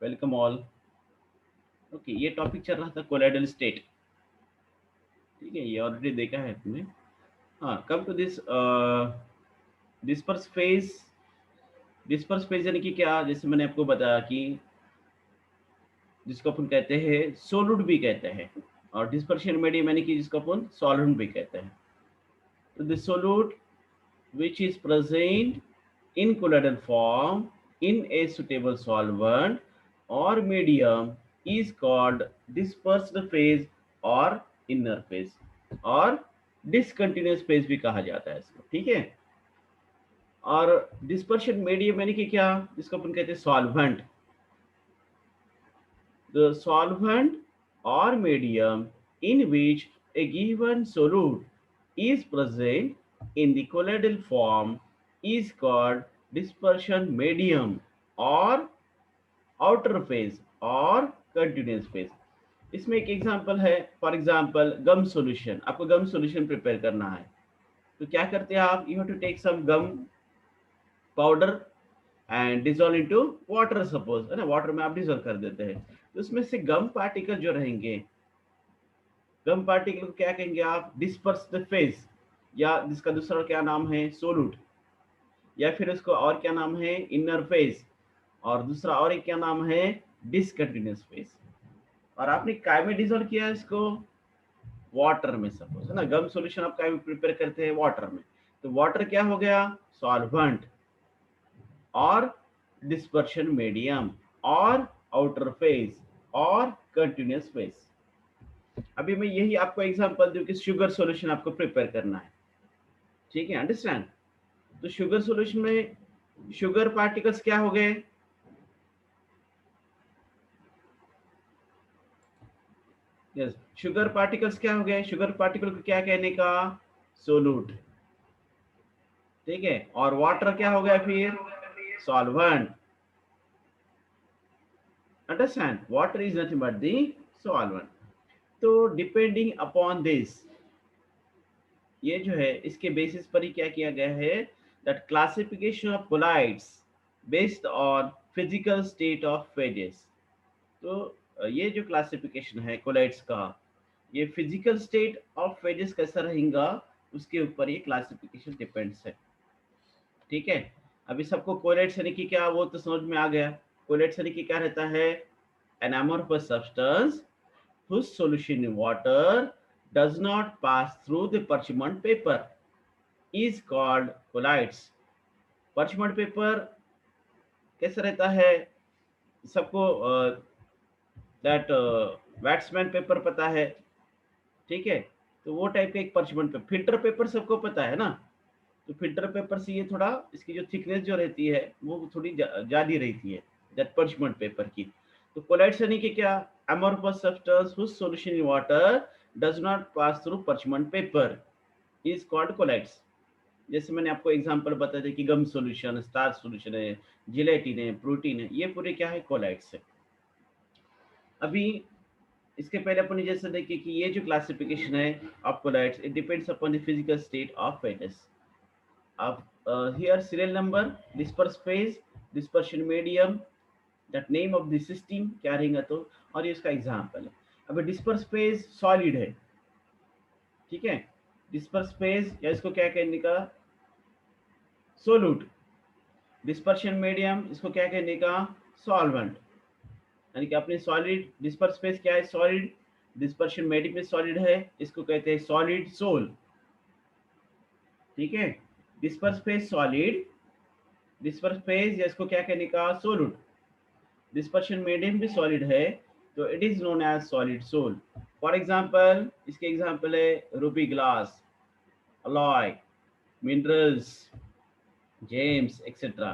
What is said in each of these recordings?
Welcome all. Okay, ये topic चल रहा था कोलाइडल स्टेट। ठीक है, ये ऑलरेडी देखा है तुमने। हाँ, come to this disperse phase. Disperse phase यानी कि क्या, जैसे मैंने आपको बताया कि जिसको अपन कहते हैं सोलूट भी कहते हैं, और डिस्पर्शन मीडियम यानी कि जिसको अपन सॉल्वेंट भी कहते हैं। तो this सोलूट which is present in colloidal form in a suitable solvent or medium is called dispersed phase or inner phase, और discontinuous phase भी कहा जाता है इसको। ठीक है, और डिस्पर्शन मीडियम यानी कि क्या, जिसको अपन कहते हैं solvent. The solvent or medium in which a given solute is present in the colloidal form is called dispersion medium or outer phase or continuous phase। इसमें एक एग्जांपल है, फॉर एग्जांपल गम सॉल्यूशन। आपको गम solution prepare करना है, तो क्या करते हैं आप, you have to take some gum powder and dissolve into water, suppose है ना, वाटर में आप डिजोल्व कर देते हैं। तो उसमें से गम पार्टिकल जो रहेंगे, गम पार्टिकल को क्या कहेंगे आप, डिस्पर्स्ड फेज, या जिसका दूसरा क्या नाम है सोलूट, या फिर उसको और क्या नाम है इनर फेज, और दूसरा और एक क्या नाम है डिसकंटिन्यूअस फेज। और आपने काय में डिजोल्व किया है इसको, वाटर में, सपोज है ना। गम सॉल्यूशन आप काय में प्रिपेयर करते हैं, वाटर में। तो वाटर क्या हो गया, सॉल्वेंट, और डिस्पर्शन मीडियम, और आउटर फेज, और कंटिन्यूअस फेज। अभी मैं यही आपको एग्जांपल दूं कि शुगर सॉल्यूशन आपको प्रिपेयर करना है। ठीक है, अंडरस्टैंड। तो शुगर सॉल्यूशन में शुगर पार्टिकल्स क्या हो गए, यस, शुगर पार्टिकल्स क्या हो गए, शुगर पार्टिकल को क्या कहने का, सोलूट। ठीक है, और वाटर क्या हो गया फिर, solvent. Understand, water is nothing but the solvent. तो डिपेंडिंग अपॉन दिस, ये जो है इसके बेसिस पर ही क्या किया गया है, that classification of colloids based on physical state of phases. तो ये जो क्लासिफिकेशन है कोलाइड्स का, ये फिजिकल स्टेट ऑफ फेजेस कैसा रहेगा, उसके ऊपर ये क्लासिफिकेशन डिपेंड्स है। ठीक है, अभी सबको कोलाइड्स यानी कि क्या वो तो समझ में आ गया। कोलाइड्स यानी कि क्या रहता है, N amorphous substance whose solution in water does not pass through the parchment paper is called colloids। parchment paper कैसा रहता है, सबको दैट वैट्समैन पेपर पता है। ठीक है, तो वो टाइप का एक parchment पेपर, फिल्टर पेपर सबको पता है ना। तो फिल्टर पेपर से ये थोड़ा इसकी जो थिकनेस जो रहती है वो थोड़ी ज्यादा रहती है, दैट parchment पेपर की। तो कोलाइड्स यानी कि क्या, amorphous substance whose solution in water does not pass through parchment paper is called colloids। जैसे मैंने आपको एग्जांपल बताया था कि गम सॉल्यूशन, स्टार्च सॉल्यूशन है, जिलेटिन है, प्रोटीन है, ये पूरे क्या है, कोलाइड्स है। अभी इसके पहले अपन ने जैसे देखे कि ये जो क्लासिफिकेशन है of colloids, it depends upon the physical state of phases. अब here serial number, disperse phase, dispersion medium, that name of the system क्या रहेगा, तो और ये इसका एग्जांपल है। अब डिस्पर्स फेज सॉलिड है, ठीक है, डिस्पर्स फेज या इसको क्या कहने का, सोलूट। डिस्पर्शन मीडियम इसको क्या कहने का, सॉल्वेंट। यानी कि अपने सॉलिड डिस्पर्स फेज क्या है, सॉलिड। डिस्पर्शन मीडियम में सॉलिड है, इसको कहते हैं सॉलिड सोल। ठीक है, disperse phase solid, disperse phase या इसको क्या कहने का, सोलूट। डिस्पर्शन मीडियम भी सॉलिड है, तो it is known as solid sol. For example, इसके एग्जांपल है ruby glass, alloy, minerals, gems etcetera.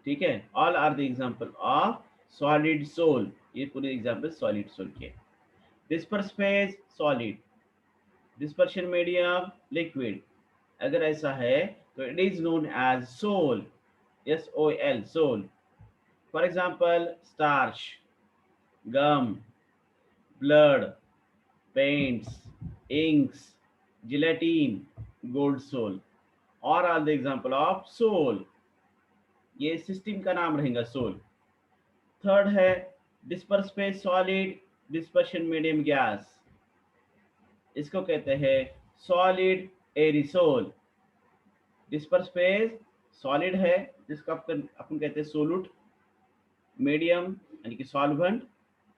ठीक है, all are the example of solid sol. ये पूरे एग्जांपल सॉलिड सोल के। Disperse phase solid, dispersion medium liquid. अगर ऐसा है तो it is known as sol, S O L, sol. For example starch, gum, blood, paints, inks, gelatin, gold sol, और are the example of sol. ये system का नाम रहेगा sol. Third है disperse phase solid, dispersion medium gas, इसको कहते हैं solid aerosol. Disperse phase solid है जिसको अपन कहते हैं सोलूट, मीडियम यानी कि सॉल्वेंट,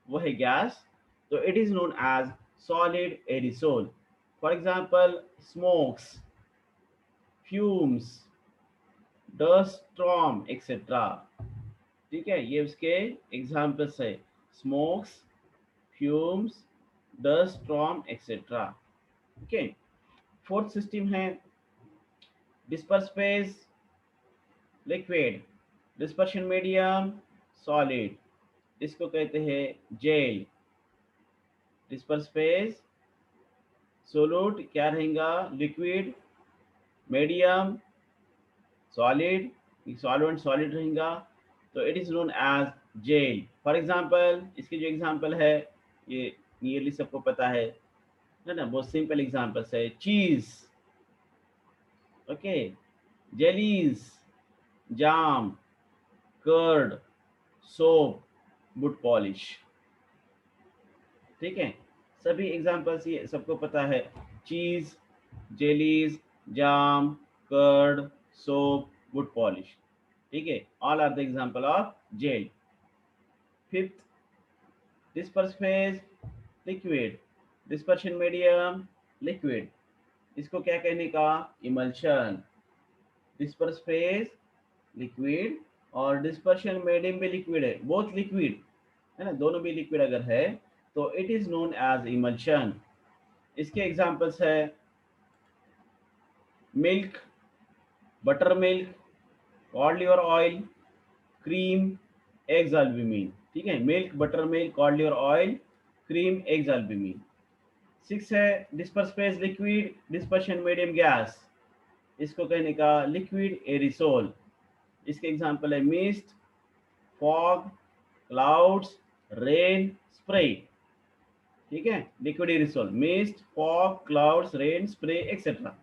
वो है गैस, तो it is known as solid aerosol. For example smokes, fumes, dust storm etcetera. ठीक है, ये उसके एग्जाम्पल्स है, smokes, fumes, dust storm etcetera. Okay, fourth system है disperse phase liquid, dispersion medium solid, इसको कहते हैं जेल। डिस्पर्स फेज सोलूट क्या रहेगा, liquid, medium solid, solvent solid रहेगा, तो it is known as gel. For example, इसकी जो एग्जांपल है ये नियरली सबको पता है ना, बहुत सिंपल एग्जांपल्स है, cheese, okay, jellies, jam, curd, soap, boot polish. ठीक है, सभी एग्जांपल्स ये सबको पता है, cheese, jellies, jam, curd, soap, wood polish. ठीक है, all are the example of gel. Fifth, disperse phase liquid, dispersion medium liquid, इसको क्या कहने का, इमल्शन। डिस्पर्स फेज लिक्विड और डिस्पर्शन मीडियम भी लिक्विड है, बोथ लिक्विड है ना, दोनों भी लिक्विड अगर है तो it is known as emulsion. इसके एग्जांपल्स है milk, butter milk, cod liver oil, cream, eggs albumin. ठीक है, milk, butter milk, cod liver oil, cream, eggs albumin. Six है disperse phase liquid, dispersion medium gas, इसको कहने का liquid aerosol. इसके example है mist, fog, clouds, rain, spray. ठीक है, liquid aerosol, mist, fog, clouds, rain, spray etcetera.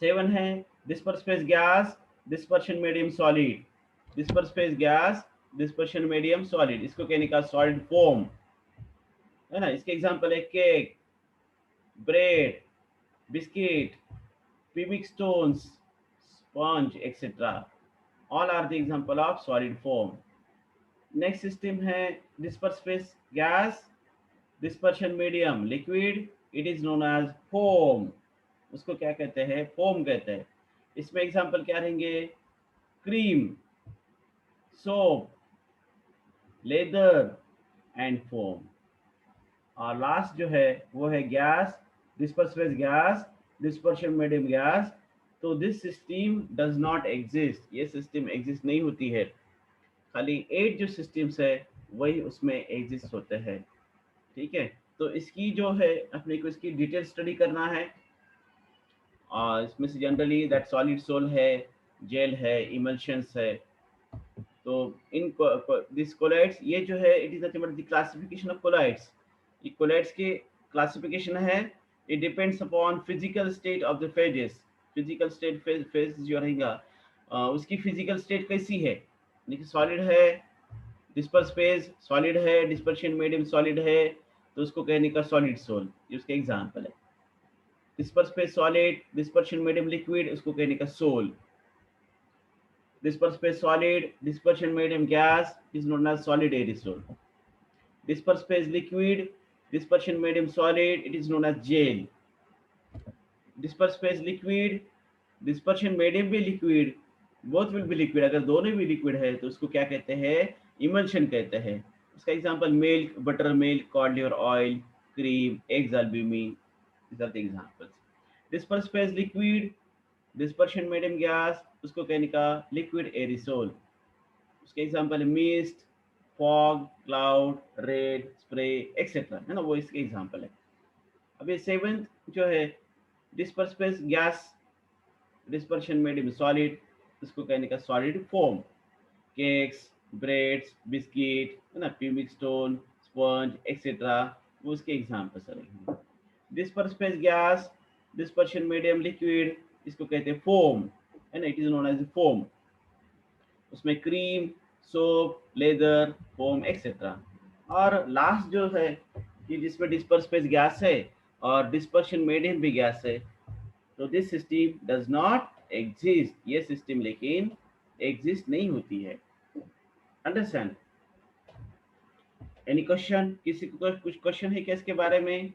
Seven है disperse phase gas, dispersion medium solid, disperse phase gas, dispersion medium solid, इसको कहने का सॉलिड फोम है ना। इसके एग्जांपल है cake, bread, biscuit, pubic stones, sponge etc. all are the example of solid form. Next system है disperse phase gas, dispersion medium liquid, it is known as foam. उसको क्या कहते हैं, फोम कहते हैं। इसमें एग्जांपल क्या रहेंगे, cream, soap, lather and foam. और लास्ट जो है वो है gas, disperse phase gas, dispersion medium gas. तो this system does not exist, ये सिस्टम एग्जिस्ट नहीं होती है, खाली 8 जो सिस्टम्स है वही उसमें एग्जिस्ट होते हैं। ठीक है, तो इसकी जो है अपने को इसकी डिटेल स्टडी करना है। और इसमें से जनरली दैट सॉलिड सोल है, जेल है, इमल्शंस है। तो इन दिस कोलाइड्स, ये जो है it is nothing but the classification of colloids. ये कोलाइड्स की क्लासिफिकेशन है, it depends upon physical state of the phases. Physical state, phase जो रहेगा उसकी फिजिकल स्टेट कैसी है, देखिए सॉलिड है, डिस्पर्स फेज सॉलिड है, डिस्पर्शन मीडियम सॉलिड है, तो उसको कहने का सॉलिड सोल, ये उसके एग्जांपल है। Disperse phase solid, dispersion medium liquid, उसको कहने का soul. Disperse phase solid, dispersion medium gas is known as solid aerosol. Disperse phase liquid, dispersion medium solid, it is known as gel. Disperse phase liquid, dispersion medium भी liquid, both will be liquid, अगर दोनों भी liquid है तो उसको क्या कहते हैं, emulsion कहते हैं। उसका example milk, butter milk, cod liver oil, cream, eggs albumin, these are the examples. Disperse phase liquid, dispersion medium gas, उसको कहने का लिक्विड एरिसोल। उसके एग्जांपल है mist, fog, cloud, red, spray etcetera, है ना, वो इसके एग्जांपल है। अब ये सेवेंथ जो है disperse phase gas, dispersion medium solid, उसको कहने का solid foam. Cakes, breads, biscuit, है ना, प्यूबिक स्टोन, स्पंज एक्सेट्रा, वो उसके एग्जांपल्स रहेंगे। Disperse phase gas, dispersion medium liquid, इसको कहते हैं फोम, है ना, it is known as foam. उसमें cream, soap, lather, foam etcetera. और लास्ट जो है कि जिसमें डिस्पर्स फेज गैस है और डिस्पर्शन मीडियम भी गैस है, तो this system does not exist, ये सिस्टम लेकिन एग्जिस्ट नहीं होती है। अंडरस्टैंड? Any question? किसी को कुछ क्वेश्चन है क्या इसके बारे में?